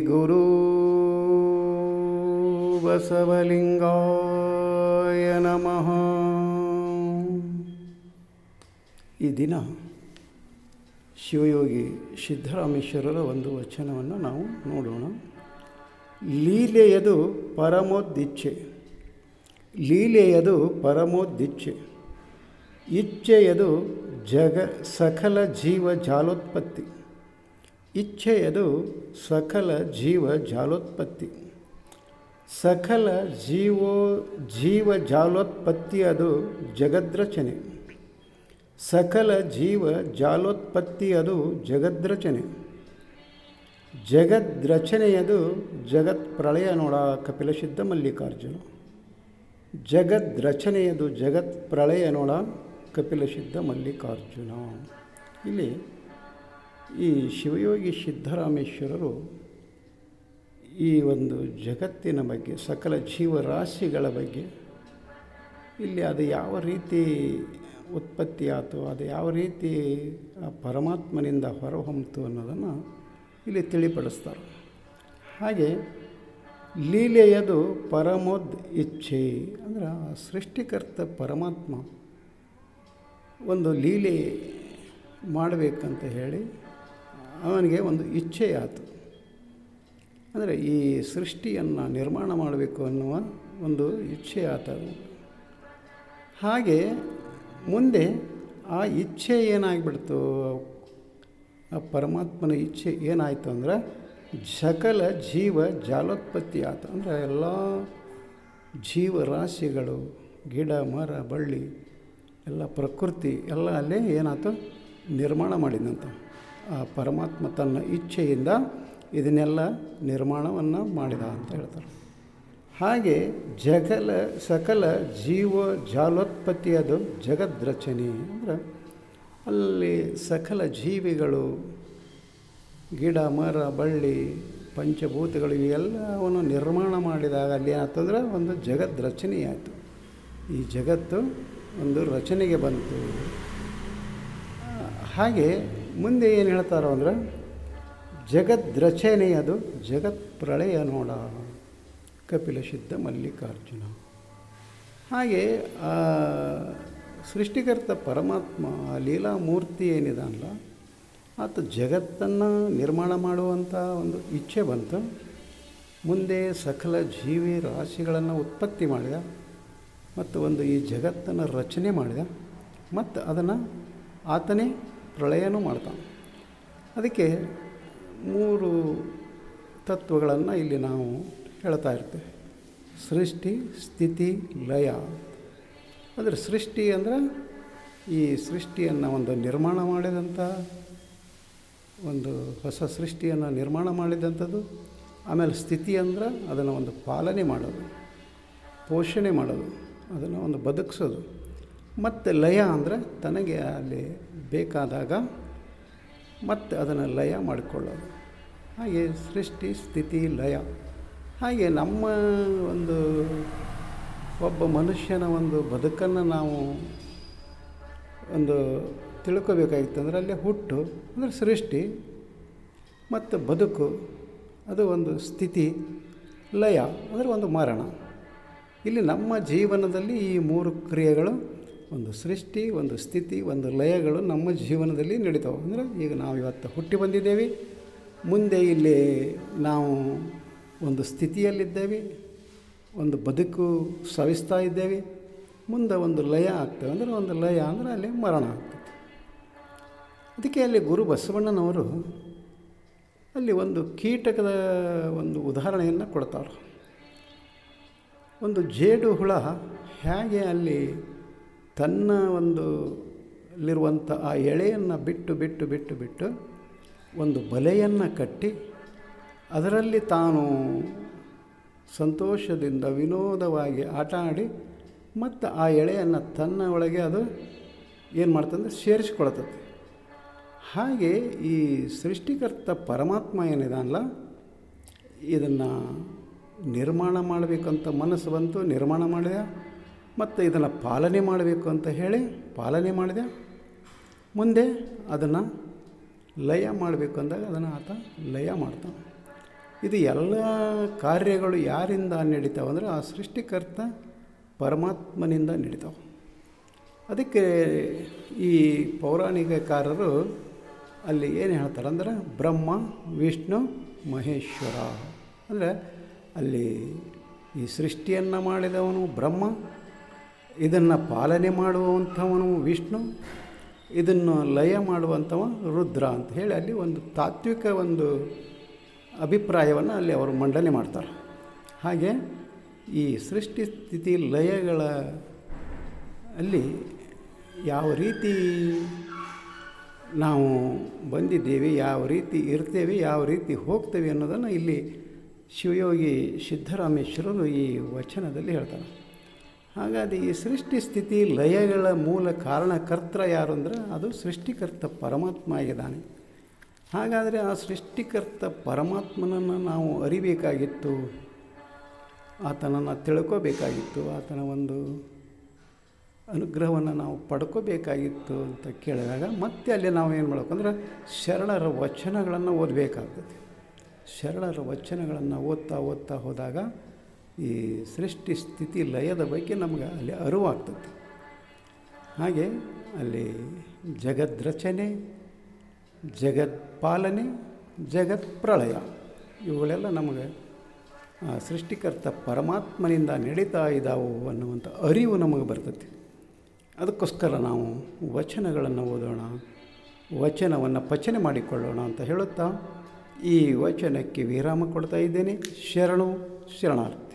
ಗುರು ಬಸವಲಿಂಗಾಯ ನಮಃ. ಈ ದಿನ ಶಿವಯೋಗಿ ಸಿದ್ದರಾಮೇಶ್ವರರ ಒಂದು ವಚನವನ್ನು ನಾವು ನೋಡೋಣ. ಲೀಲೆಯದು ಪರಮೋದ್ದಿಚ್ಛೆ, ಲೀಲೆಯದು ಪರಮೋದ್ದಿಚ್ಛೆ, ಇಚ್ಛೆಯದು ಸಕಲ ಜೀವ ಜಾಲೋತ್ಪತ್ತಿ, ಇಚ್ಛೆಯದು ಸಕಲ ಜೀವ ಜಾಲೋತ್ಪತ್ತಿ, ಸಕಲ ಜೀವ ಜಾಲೋತ್ಪತ್ತಿ ಅದು ಜಗದ್ರಚನೆ, ಸಕಲ ಜೀವ ಜಾಲೋತ್ಪತ್ತಿ ಅದು ಜಗದ್ರಚನೆ, ಜಗದ್ರಚನೆಯದು ಜಗತ್ ಪ್ರಳಯ ನೋಡ ಕಪಿಲಸಿದ್ಧ ಮಲ್ಲಿಕಾರ್ಜುನ, ಜಗದ್ರಚನೆಯದು ಜಗತ್ ಪ್ರಳಯ ನೋಡ ಕಪಿಲಸಿದ್ಧ ಮಲ್ಲಿಕಾರ್ಜುನ. ಇಲ್ಲಿ ಈ ಶಿವಯೋಗಿ ಸಿದ್ದರಾಮೇಶ್ವರರು ಈ ಒಂದು ಜಗತ್ತಿನ ಬಗ್ಗೆ, ಸಕಲ ಜೀವರಾಶಿಗಳ ಬಗ್ಗೆ, ಇಲ್ಲಿ ಅದು ಯಾವ ರೀತಿ ಉತ್ಪತ್ತಿ ಆಯಿತು, ಅದು ಯಾವ ರೀತಿ ಆ ಪರಮಾತ್ಮನಿಂದ ಹೊರಹೊಮ್ಮಿತು ಅನ್ನೋದನ್ನು ಇಲ್ಲಿ ತಿಳಿಪಡಿಸ್ತಾರೆ. ಹಾಗೆ ಲೀಲೆಯದು ಪರಮೋದ್ ಇಚ್ಛೆ ಅಂದರೆ ಸೃಷ್ಟಿಕರ್ತ ಪರಮಾತ್ಮ ಒಂದು ಲೀಲೆ ಮಾಡಬೇಕಂತ ಹೇಳಿ ಅವನಿಗೆ ಒಂದು ಇಚ್ಛೆ ಆಯಿತು. ಅಂದರೆ ಈ ಸೃಷ್ಟಿಯನ್ನು ನಿರ್ಮಾಣ ಮಾಡಬೇಕು ಅನ್ನುವ ಒಂದು ಇಚ್ಛೆ ಆತದು. ಹಾಗೆ ಮುಂದೆ ಆ ಇಚ್ಛೆ ಏನಾಗಿಬಿಡ್ತು, ಆ ಪರಮಾತ್ಮನ ಇಚ್ಛೆ ಏನಾಯಿತು ಅಂದರೆ ಸಕಲ ಜೀವ ಜಾಲೋತ್ಪತ್ತಿ ಆಯಿತು. ಅಂದರೆ ಎಲ್ಲ ಜೀವರಾಶಿಗಳು, ಗಿಡ ಮರ ಬಳ್ಳಿ ಎಲ್ಲ ಪ್ರಕೃತಿ ಎಲ್ಲ ಅಲ್ಲೇ ಏನಾಯ್ತು ನಿರ್ಮಾಣ ಮಾಡಿದಂತ ಆ ಪರಮಾತ್ಮ ತನ್ನ ಇಚ್ಛೆಯಿಂದ ಇದನ್ನೆಲ್ಲ ನಿರ್ಮಾಣವನ್ನು ಮಾಡಿದ ಅಂತ ಹೇಳ್ತಾರೆ. ಹಾಗೆ ಸಕಲ ಜೀವ ಜಾಲೋತ್ಪತ್ತಿ ಅದು ಜಗದ್ರಚನೆ ಅಂದರೆ ಅಲ್ಲಿ ಸಕಲ ಜೀವಿಗಳು, ಗಿಡ ಮರ ಬಳ್ಳಿ ಪಂಚಭೂತಗಳು ಇವೆಲ್ಲವನ್ನು ನಿರ್ಮಾಣ ಮಾಡಿದಾಗ ಅಲ್ಲಿ ಏನಾಗ್ತಂದ್ರೆ ಒಂದು ಜಗದ್ರಚನೆ ಆಯಿತು. ಈ ಜಗತ್ತು ಒಂದು ರಚನೆಗೆ ಬಂತು. ಹಾಗೆ ಮುಂದೆ ಏನು ಹೇಳ್ತಾರೋ ಅಂದರೆ ಜಗದ್ರಚನೆಯದು ಜಗತ್ ಪ್ರಳಯ ನೋಡ ಕಪಿಲಸಿದ್ಧ ಮಲ್ಲಿಕಾರ್ಜುನ. ಹಾಗೆ ಆ ಸೃಷ್ಟಿಕರ್ತ ಪರಮಾತ್ಮ ಆ ಲೀಲಾಮೂರ್ತಿ ಏನಿದಾನಲ್ಲ, ಆತ ಜಗತ್ತನ್ನು ನಿರ್ಮಾಣ ಮಾಡುವಂಥ ಒಂದು ಇಚ್ಛೆ ಬಂತು. ಮುಂದೆ ಸಕಲ ಜೀವಿ ರಾಶಿಗಳನ್ನು ಉತ್ಪತ್ತಿ ಮಾಡಿದ ಮತ್ತು ಒಂದು ಈ ಜಗತ್ತನ್ನು ರಚನೆ ಮಾಡಿದ ಮತ್ತು ಅದನ್ನು ಆತನೇ ಪ್ರಳಯನೂ ಮಾಡ್ತಾನೆ. ಅದಕ್ಕೆ 3 ತತ್ವಗಳನ್ನು ಇಲ್ಲಿ ನಾವು ಹೇಳ್ತಾ ಇರ್ತೇವೆ. ಸೃಷ್ಟಿ, ಸ್ಥಿತಿ, ಲಯ. ಅಂದರೆ ಸೃಷ್ಟಿ ಅಂದರೆ ಈ ಸೃಷ್ಟಿಯನ್ನು ಒಂದು ನಿರ್ಮಾಣ ಮಾಡಿದಂಥ ಒಂದು ಹೊಸ ಸೃಷ್ಟಿಯನ್ನು ನಿರ್ಮಾಣ ಮಾಡಿದಂಥದ್ದು. ಆಮೇಲೆ ಸ್ಥಿತಿ ಅಂದ್ರೆ ಅದನ್ನು ಒಂದು ಪಾಲನೆ ಮಾಡೋದು, ಪೋಷಣೆ ಮಾಡೋದು, ಅದನ್ನು ಒಂದು ಬದುಕಿಸೋದು. ಮತ್ತು ಲಯ ಅಂದರೆ ತನಗೆ ಅಲ್ಲಿ ಬೇಕಾದಾಗ ಮತ್ತು ಅದನ್ನು ಲಯ ಮಾಡಿಕೊಳ್ಳೋದು. ಹಾಗೆ ಸೃಷ್ಟಿ, ಸ್ಥಿತಿ, ಲಯ. ಹಾಗೆ ನಮ್ಮ ಒಂದು ಒಬ್ಬ ಮನುಷ್ಯನ ಒಂದು ಬದುಕನ್ನು ನಾವು ಒಂದು ತಿಳ್ಕೋಬೇಕಾಗಿತ್ತು ಅಂದರೆ ಅಲ್ಲಿ ಹುಟ್ಟು ಅಂದರೆ ಸೃಷ್ಟಿ ಮತ್ತು ಬದುಕು ಅದು ಒಂದು ಸ್ಥಿತಿ, ಲಯ ಅಂದರೆ ಒಂದು ಮರಣ. ಇಲ್ಲಿ ನಮ್ಮ ಜೀವನದಲ್ಲಿ ಈ 3 ಕ್ರಿಯೆಗಳು, ಒಂದು ಸೃಷ್ಟಿ, ಒಂದು ಸ್ಥಿತಿ, ಒಂದು ಲಯಗಳು ನಮ್ಮ ಜೀವನದಲ್ಲಿ ನಡೀತಾವೆ. ಅಂದರೆ ಈಗ ನಾವು ಇವತ್ತು ಹುಟ್ಟಿ ಬಂದಿದ್ದೇವೆ, ಮುಂದೆ ಇಲ್ಲಿ ನಾವು ಒಂದು ಸ್ಥಿತಿಯಲ್ಲಿದ್ದೇವೆ, ಒಂದು ಬದುಕು ಸವಿಸ್ತಾ ಇದ್ದೇವೆ, ಮುಂದೆ ಒಂದು ಲಯ ಆಗ್ತೇವೆ. ಅಂದರೆ ಒಂದು ಲಯ ಅಂದರೆ ಅಲ್ಲಿ ಮರಣ ಆಗ್ತದೆ. ಅದಕ್ಕೆ ಅಲ್ಲಿ ಗುರು ಬಸವಣ್ಣನವರು ಅಲ್ಲಿ ಒಂದು ಕೀಟಕದ ಒಂದು ಉದಾಹರಣೆಯನ್ನು ಕೊಡ್ತಾರೆ. ಒಂದು ಜೇಡು ಹುಳ ಹೇಗೆ ಅಲ್ಲಿ ತನ್ನ ಅಲ್ಲಿರುವಂಥ ಆ ಎಳೆಯನ್ನು ಬಿಟ್ಟು ಒಂದು ಬಲೆಯನ್ನು ಕಟ್ಟಿ ಅದರಲ್ಲಿ ತಾನು ಸಂತೋಷದಿಂದ ವಿನೋದವಾಗಿ ಆಟ ಆಡಿ ಮತ್ತು ಆ ಎಳೆಯನ್ನು ತನ್ನ ಒಳಗೆ ಅದು ಏನು ಮಾಡ್ತಂದ್ರೆ ಸೇರಿಸ್ಕೊಳ್ತದೆ. ಹಾಗೆ ಈ ಸೃಷ್ಟಿಕರ್ತ ಪರಮಾತ್ಮ ಏನಿದಾನಲ್ಲ, ಇದನ್ನು ನಿರ್ಮಾಣ ಮಾಡಬೇಕಂತ ಮನಸ್ಸು ಬಂತು, ನಿರ್ಮಾಣ ಮಾಡಿದ. ಮತ್ತು ಇದನ್ನು ಪಾಲನೆ ಮಾಡಬೇಕು ಅಂತ ಹೇಳಿ ಪಾಲನೆ ಮಾಡಿದೆ. ಮುಂದೆ ಅದನ್ನು ಲಯ ಮಾಡಬೇಕು ಅಂದಾಗ ಅದನ್ನು ಆತ ಲಯ ಮಾಡ್ತಾನೆ. ಇದು ಎಲ್ಲ ಕಾರ್ಯಗಳು ಯಾರಿಂದ ನಡೀತಾವೆ ಅಂದರೆ ಆ ಸೃಷ್ಟಿಕರ್ತ ಪರಮಾತ್ಮನಿಂದ ನಡೀತಾವೆ. ಅದಕ್ಕೆ ಈ ಪೌರಾಣಿಕಕಾರರು ಅಲ್ಲಿ ಏನು ಹೇಳ್ತಾರೆ ಅಂದ್ರೆ ಬ್ರಹ್ಮ ವಿಷ್ಣು ಮಹೇಶ್ವರ ಅಂದರೆ ಅಲ್ಲಿ ಈ ಸೃಷ್ಟಿಯನ್ನು ಮಾಡಿದವನು ಬ್ರಹ್ಮ, ಇದನ್ನು ಪಾಲನೆ ಮಾಡುವಂಥವನು ವಿಷ್ಣು, ಇದನ್ನು ಲಯ ಮಾಡುವಂಥವ ರುದ್ರ ಅಂತ ಹೇಳಿ ಅಲ್ಲಿ ಒಂದು ತಾತ್ವಿಕ ಒಂದು ಅಭಿಪ್ರಾಯವನ್ನು ಅಲ್ಲಿ ಅವರು ಮಂಡನೆ ಮಾಡ್ತಾರೆ. ಹಾಗೆ ಈ ಸೃಷ್ಟಿ ಸ್ಥಿತಿ ಲಯಗಳ ಅಲ್ಲಿ ಯಾವ ರೀತಿ ನಾವು ಬಂದಿದ್ದೇವೆ, ಯಾವ ರೀತಿ ಇರ್ತೇವೆ, ಯಾವ ರೀತಿ ಹೋಗ್ತೇವೆ ಅನ್ನೋದನ್ನು ಇಲ್ಲಿ ಶಿವಯೋಗಿ ಸಿದ್ದರಾಮೇಶ್ವರರು ಈ ವಚನದಲ್ಲಿ ಹೇಳ್ತಾರೆ. ಹಾಗಾಗಿ ಈ ಸೃಷ್ಟಿ ಸ್ಥಿತಿ ಲಯಗಳ ಮೂಲ ಕಾರಣಕರ್ತ ಯಾರು ಅಂದರೆ ಅದು ಸೃಷ್ಟಿಕರ್ತ ಪರಮಾತ್ಮ ಆಗಿದ್ದಾನೆ. ಹಾಗಾದರೆ ಆ ಸೃಷ್ಟಿಕರ್ತ ಪರಮಾತ್ಮನನ್ನು ನಾವು ಅರಿಬೇಕಾಗಿತ್ತು, ಆತನನ್ನು ತಿಳ್ಕೋಬೇಕಾಗಿತ್ತು, ಆತನ ಒಂದು ಅನುಗ್ರಹವನ್ನು ನಾವು ಪಡ್ಕೋಬೇಕಾಗಿತ್ತು ಅಂತ ಕೇಳಿದಾಗ ಮತ್ತೆ ಅಲ್ಲಿ ನಾವು ಏನು ಮಾಡಬೇಕಂದ್ರೆ ಶರಣರ ವಚನಗಳನ್ನು ಓದಬೇಕಾಗ್ತದೆ. ಶರಣರ ವಚನಗಳನ್ನು ಓದ್ತಾ ಹೋದಾಗ ಈ ಸೃಷ್ಟಿ ಸ್ಥಿತಿ ಲಯದ ಬಗ್ಗೆ ನಮ್ಗೆ ಅಲ್ಲಿ ಅರಿವಾಗ್ತದೆ. ಹಾಗೆ ಅಲ್ಲಿ ಜಗದ್ರಚನೆ, ಜಗತ್ಪಾಲನೆ, ಜಗತ್ ಪ್ರಳಯ ಇವುಗಳೆಲ್ಲ ನಮಗೆ ಸೃಷ್ಟಿಕರ್ತ ಪರಮಾತ್ಮನಿಂದ ನಡೀತಾ ಇದ್ದಾವು ಅನ್ನುವಂಥ ಅರಿವು ನಮಗೆ ಬರ್ತದೆ. ಅದಕ್ಕೋಸ್ಕರ ನಾವು ವಚನಗಳನ್ನು ಓದೋಣ, ವಚನವನ್ನು ಪಚನೆ ಮಾಡಿಕೊಳ್ಳೋಣ ಅಂತ ಹೇಳುತ್ತಾ ಈ ವಚನಕ್ಕೆ ವಿರಾಮ ಕೊಡ್ತಾ ಇದ್ದೇನೆ. ಶರಣು ಶರಣಾರ್ಥಿ.